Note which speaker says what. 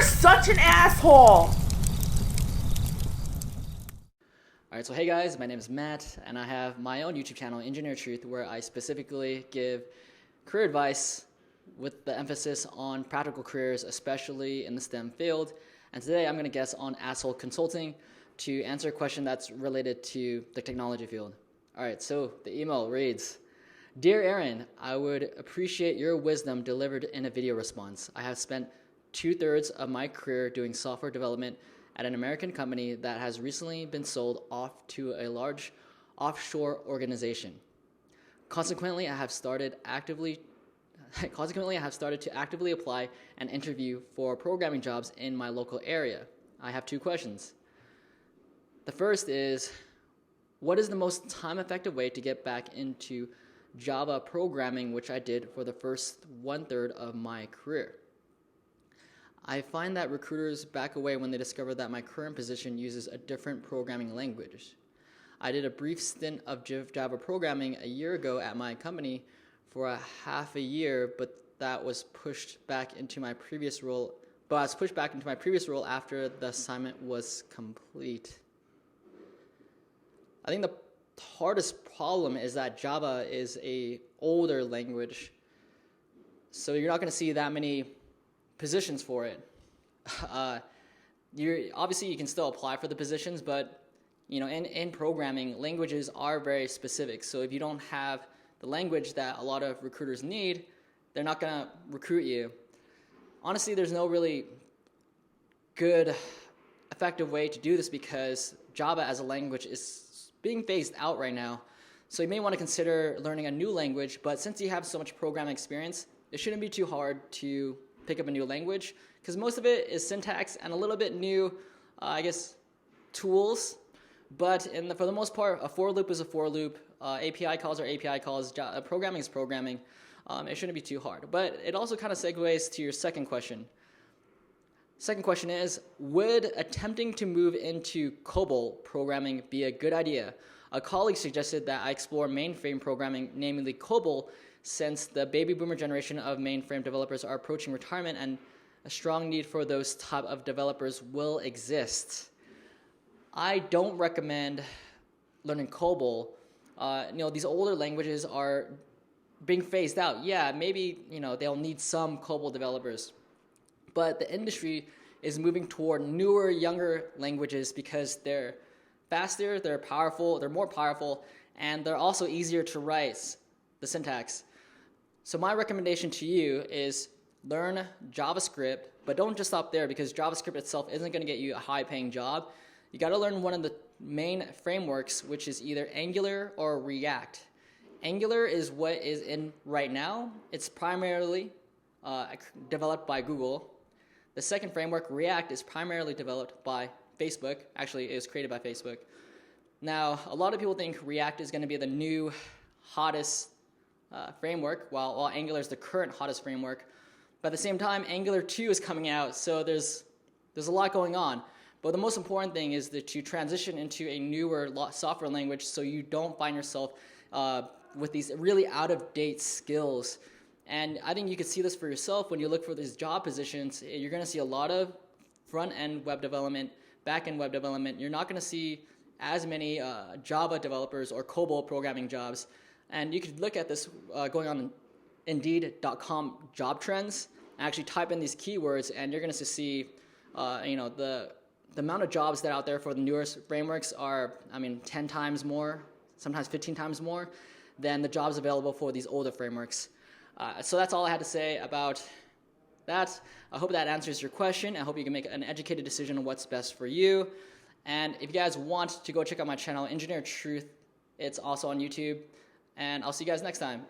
Speaker 1: You're such an asshole!
Speaker 2: Alright, so hey guys, my name is Matt, and I have my own YouTube channel, Engineered Truth, where I specifically give career advice with the emphasis on practical careers, especially in the STEM field. And today I'm going to guess on asshole consulting to answer a question that's related to the technology field. Alright, so the email reads, Dear Aaron, I would appreciate your wisdom delivered in a video response. I have spent 2/3 of my career doing software development at an American company that has recently been sold off to a large offshore organization. Consequently, I have started to actively apply and interview for programming jobs in my local area. I have two questions. The first is, what is the most time-effective way to get back into Java programming, which I did for the first 1/3 of my career? I find that recruiters back away when they discover that my current position uses a different programming language. I did a brief stint of Java programming a year ago at my company for a half a year, but that was pushed back into my previous role. After the assignment was complete. I think the hardest problem is that Java is an older language, so you're not going to see that many positions for it. Obviously you can still apply for the positions, but in programming, languages are very specific. So if you don't have the language that a lot of recruiters need, they're not going to recruit you. Honestly, there's no really good, effective way to do this because Java as a language is being phased out right now. So you may want to consider learning a new language, but since you have so much programming experience, it shouldn't be too hard to pick up a new language because most of it is syntax and a little bit new, tools. But for the most part, a for loop is a for loop. API calls are API calls. Programming is programming. It shouldn't be too hard. But it also kind of segues to your second question. Second question is, would attempting to move into COBOL programming be a good idea? A colleague suggested that I explore mainframe programming, namely COBOL, since the baby boomer generation of mainframe developers are approaching retirement and a strong need for those type of developers will exist. I don't recommend learning COBOL. These older languages are being phased out. Yeah, maybe they'll need some COBOL developers, but the industry is moving toward newer, younger languages because they're faster, they're more powerful, and they're also easier to write, the syntax. So my recommendation to you is learn JavaScript, but don't just stop there because JavaScript itself isn't going to get you a high-paying job. You got to learn one of the main frameworks, which is either Angular or React. Angular is what is in right now. It's primarily developed by Google. The second framework, React, is primarily developed by Facebook. Actually, it was created by Facebook. Now, a lot of people think React is going to be the new hottest framework, while Angular is the current hottest framework. But at the same time, Angular 2 is coming out, so there's a lot going on. But the most important thing is that you transition into a newer software language so you don't find yourself with these really out-of-date skills. And I think you can see this for yourself when you look for these job positions. You're going to see a lot of front-end web development, back-end web development. You're not going to see as many Java developers or COBOL programming jobs. And you could look at this going on Indeed.com job trends and actually type in these keywords, and you're going to see, the amount of jobs that are out there for the newest frameworks are, 10 times more, sometimes 15 times more than the jobs available for these older frameworks. So that's all I had to say about that. I hope that answers your question. I hope you can make an educated decision on what's best for you. And if you guys want to go check out my channel, Engineered Truth, it's also on YouTube. And I'll see you guys next time.